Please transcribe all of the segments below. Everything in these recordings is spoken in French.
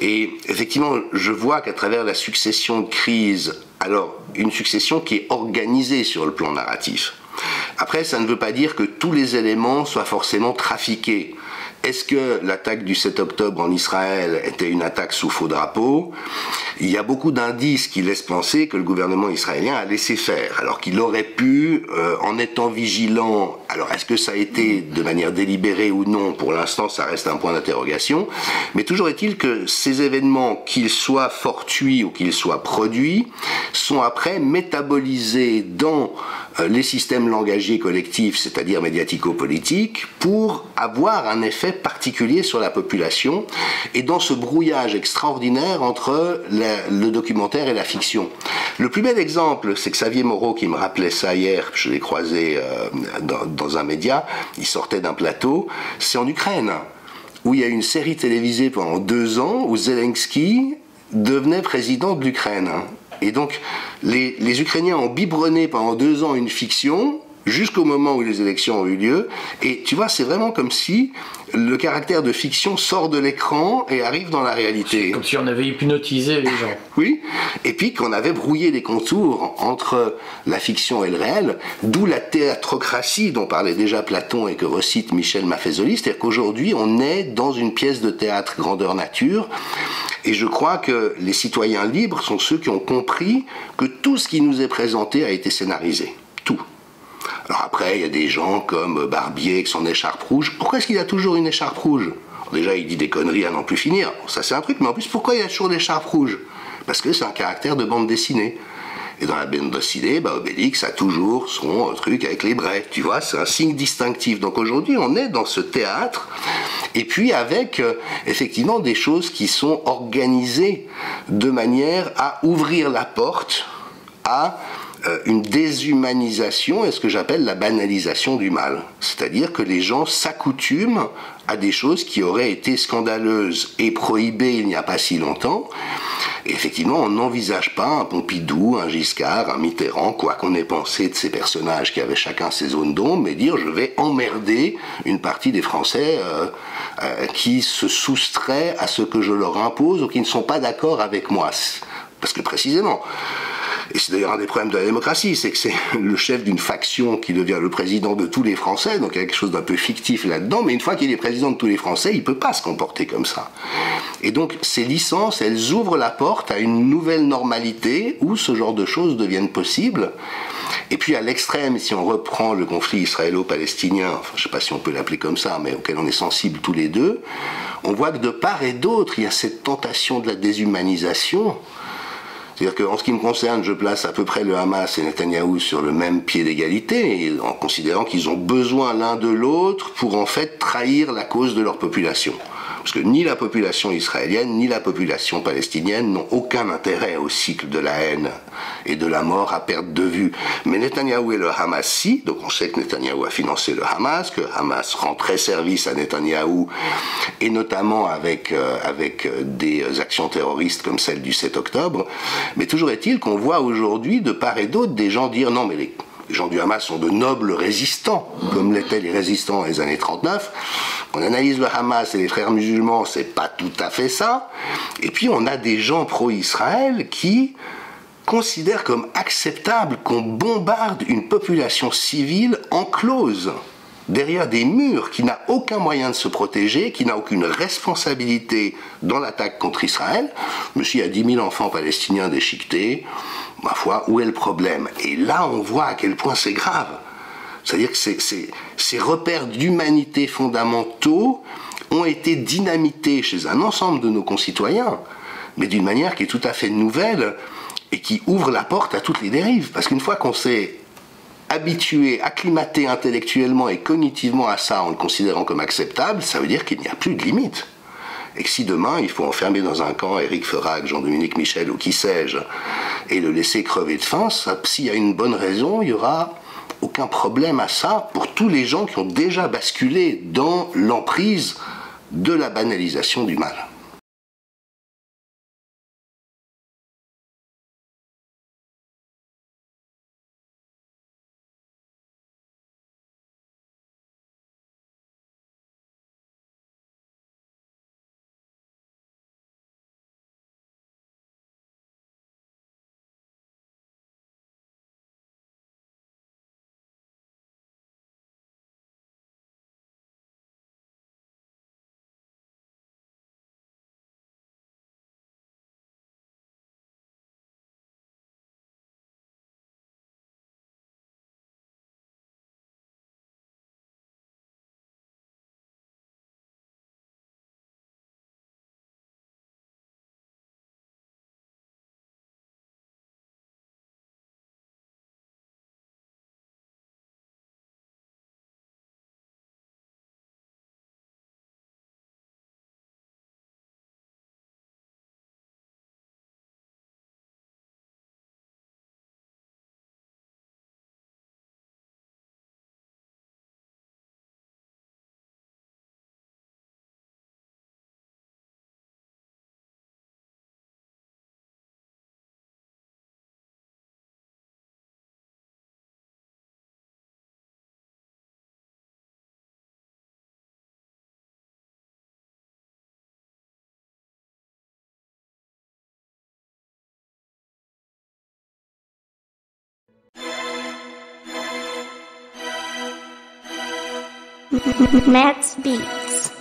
Et effectivement, je vois qu'à travers la succession de crises, alors une succession qui est organisée sur le plan narratif. Après, ça ne veut pas dire que tous les éléments soient forcément trafiqués. Est-ce que l'attaque du 7 octobre en Israël était une attaque sous faux drapeau? Il y a beaucoup d'indices qui laissent penser que le gouvernement israélien a laissé faire, alors qu'il aurait pu, en étant vigilant. Alors, est-ce que ça a été de manière délibérée ou non? Pour l'instant, ça reste un point d'interrogation. Mais toujours est-il que ces événements, qu'ils soient fortuits ou qu'ils soient produits, sont après métabolisés dans les systèmes langagiers collectifs, c'est-à-dire médiatico-politiques, pour avoir un effet particulier sur la population, et dans ce brouillage extraordinaire entre le documentaire et la fiction. Le plus bel exemple, c'est Xavier Moreau qui me rappelait ça hier, je l'ai croisé dans un média, il sortait d'un plateau, c'est en Ukraine, où il y a une série télévisée pendant 2 ans, où Zelensky devenait président de l'Ukraine. Et donc, les Ukrainiens ont biberonné pendant 2 ans une fiction, jusqu'au moment où les élections ont eu lieu. Et tu vois, c'est vraiment comme si le caractère de fiction sort de l'écran et arrive dans la réalité. Comme si on avait hypnotisé les gens. Oui, et puis qu'on avait brouillé les contours entre la fiction et le réel, d'où la théatrocratie dont parlait déjà Platon et que recite Michel Maffezoli, c'est-à-dire qu'aujourd'hui, on est dans une pièce de théâtre grandeur nature. Et je crois que les citoyens libres sont ceux qui ont compris que tout ce qui nous est présenté a été scénarisé. Tout. Alors après, il y a des gens comme Barbier avec son écharpe rouge. Pourquoi est-ce qu'il a toujours une écharpe rouge? Alors déjà, il dit des conneries à n'en plus finir. Ça, c'est un truc. Mais en plus, pourquoi il a toujours l'écharpe rouge? Parce que c'est un caractère de bande dessinée. Et dans la bande dessinée, Obélix a toujours son truc avec les braies. Tu vois, c'est un signe distinctif. Donc aujourd'hui, on est dans ce théâtre. Et puis avec, effectivement, des choses qui sont organisées de manière à ouvrir la porte à une déshumanisation et ce que j'appelle la banalisation du mal. C'est-à-dire que les gens s'accoutument à des choses qui auraient été scandaleuses et prohibées il n'y a pas si longtemps. Et effectivement, on n'envisage pas un Pompidou, un Giscard, un Mitterrand, quoi qu'on ait pensé de ces personnages qui avaient chacun ses zones d'ombre, mais dire je vais emmerder une partie des Français qui se soustraient à ce que je leur impose ou qui ne sont pas d'accord avec moi. Parce que précisément, et c'est d'ailleurs un des problèmes de la démocratie, c'est que c'est le chef d'une faction qui devient le président de tous les Français, donc il y a quelque chose d'un peu fictif là-dedans, mais une fois qu'il est président de tous les Français, il ne peut pas se comporter comme ça. Et donc ces licences, elles ouvrent la porte à une nouvelle normalité où ce genre de choses deviennent possibles. Et puis à l'extrême, si on reprend le conflit israélo-palestinien, enfin, je ne sais pas si on peut l'appeler comme ça, mais auquel on est sensible tous les deux, on voit que de part et d'autre, il y a cette tentation de la déshumanisation. C'est-à-dire qu'en ce qui me concerne, je place à peu près le Hamas et Netanyahou sur le même pied d'égalité, en considérant qu'ils ont besoin l'un de l'autre pour en fait trahir la cause de leur population. Parce que ni la population israélienne, ni la population palestinienne n'ont aucun intérêt au cycle de la haine et de la mort à perte de vue. Mais Netanyahou et le Hamas, si. Donc on sait que Netanyahou a financé le Hamas, que Hamas rend très service à Netanyahou, et notamment avec des actions terroristes comme celle du 7 octobre. Mais toujours est-il qu'on voit aujourd'hui, de part et d'autre, des gens dire non mais les gens du Hamas sont de nobles résistants, comme l'étaient les résistants dans les années 39. On analyse le Hamas et les frères musulmans, c'est pas tout à fait ça. Et puis on a des gens pro-Israël qui considèrent comme acceptable qu'on bombarde une population civile enclose derrière des murs, qui n'a aucun moyen de se protéger, qui n'a aucune responsabilité dans l'attaque contre Israël. Mais s'il y a 10 000 enfants palestiniens déchiquetés, ma foi, où est le problème? Et là, on voit à quel point c'est grave. C'est-à-dire que ces repères d'humanité fondamentaux ont été dynamités chez un ensemble de nos concitoyens, mais d'une manière qui est tout à fait nouvelle et qui ouvre la porte à toutes les dérives. Parce qu'une fois qu'on s'est habitué, acclimaté intellectuellement et cognitivement à ça en le considérant comme acceptable, ça veut dire qu'il n'y a plus de limite. Et que si demain, il faut enfermer dans un camp Éric Ferac, Jean-Dominique Michel ou qui sais-je, et le laisser crever de faim, s'il y a une bonne raison, il y aura aucun problème à ça pour tous les gens qui ont déjà basculé dans l'emprise de la banalisation du mal. Max Beats.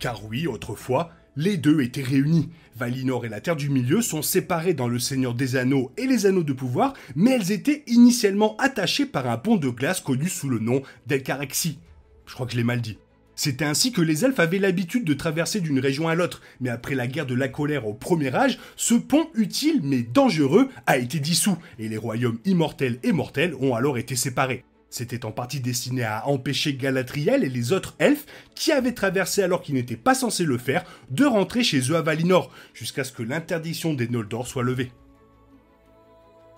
Car oui, autrefois, les deux étaient réunis. Valinor et la Terre du Milieu sont séparées dans le Seigneur des Anneaux et les Anneaux de Pouvoir, mais elles étaient initialement attachées par un pont de glace connu sous le nom d'Elcaraxi. Je crois que je l'ai mal dit. C'était ainsi que les elfes avaient l'habitude de traverser d'une région à l'autre, mais après la guerre de la colère au Premier Âge, ce pont utile mais dangereux a été dissous, et les royaumes immortels et mortels ont alors été séparés. C'était en partie destiné à empêcher Galadriel et les autres elfes, qui avaient traversé alors qu'ils n'étaient pas censés le faire, de rentrer chez eux à Valinor, jusqu'à ce que l'interdiction des Noldor soit levée.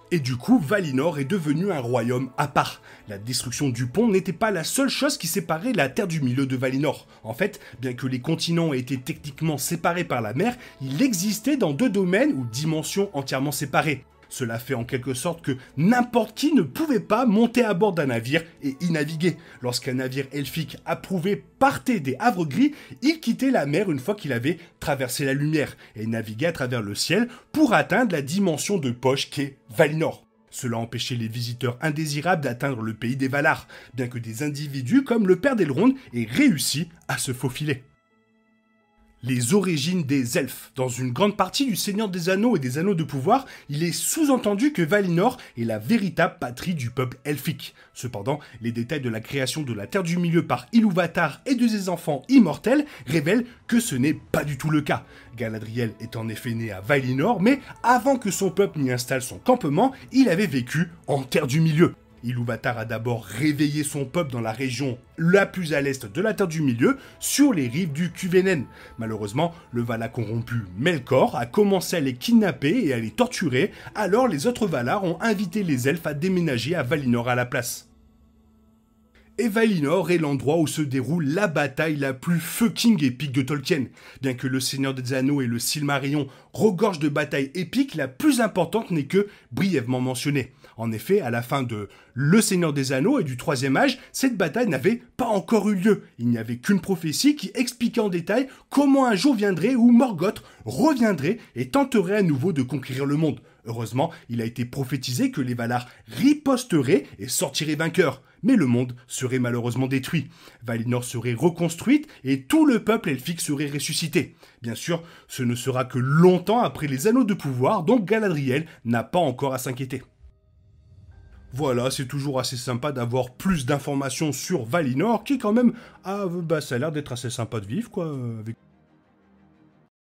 Et du coup, Valinor est devenu un royaume à part. La destruction du pont n'était pas la seule chose qui séparait la Terre du Milieu de Valinor. En fait, bien que les continents aient été techniquement séparés par la mer, il existait dans deux domaines ou dimensions entièrement séparées. Cela fait en quelque sorte que n'importe qui ne pouvait pas monter à bord d'un navire et y naviguer. Lorsqu'un navire elfique approuvé partait des Havres Gris, il quittait la mer une fois qu'il avait traversé la lumière et naviguait à travers le ciel pour atteindre la dimension de poche qu'est Valinor. Cela empêchait les visiteurs indésirables d'atteindre le pays des Valar, bien que des individus comme le père d'Elrond aient réussi à se faufiler. Les origines des elfes. Dans une grande partie du Seigneur des Anneaux et des Anneaux de Pouvoir, il est sous-entendu que Valinor est la véritable patrie du peuple elfique. Cependant, les détails de la création de la Terre du Milieu par Ilúvatar et de ses enfants immortels révèlent que ce n'est pas du tout le cas. Galadriel est en effet né à Valinor, mais avant que son peuple n'y installe son campement, il avait vécu en Terre du Milieu. Ilúvatar a d'abord réveillé son peuple dans la région la plus à l'est de la Terre du Milieu, sur les rives du Cuvenen. Malheureusement, le Valar corrompu Melkor a commencé à les kidnapper et à les torturer, alors les autres Valar ont invité les elfes à déménager à Valinor à la place. Et Valinor est l'endroit où se déroule la bataille la plus fucking épique de Tolkien. Bien que le Seigneur des Anneaux et le Silmarillion regorgent de batailles épiques, la plus importante n'est que brièvement mentionnée. En effet, à la fin de Le Seigneur des Anneaux et du Troisième Âge, cette bataille n'avait pas encore eu lieu. Il n'y avait qu'une prophétie qui expliquait en détail comment un jour viendrait où Morgoth reviendrait et tenterait à nouveau de conquérir le monde. Heureusement, il a été prophétisé que les Valar riposteraient et sortiraient vainqueurs. Mais le monde serait malheureusement détruit. Valinor serait reconstruite et tout le peuple elfique serait ressuscité. Bien sûr, ce ne sera que longtemps après les Anneaux de Pouvoir, donc Galadriel n'a pas encore à s'inquiéter. Voilà, c'est toujours assez sympa d'avoir plus d'informations sur Valinor, qui quand même, ça a l'air d'être assez sympa de vivre, quoi, avec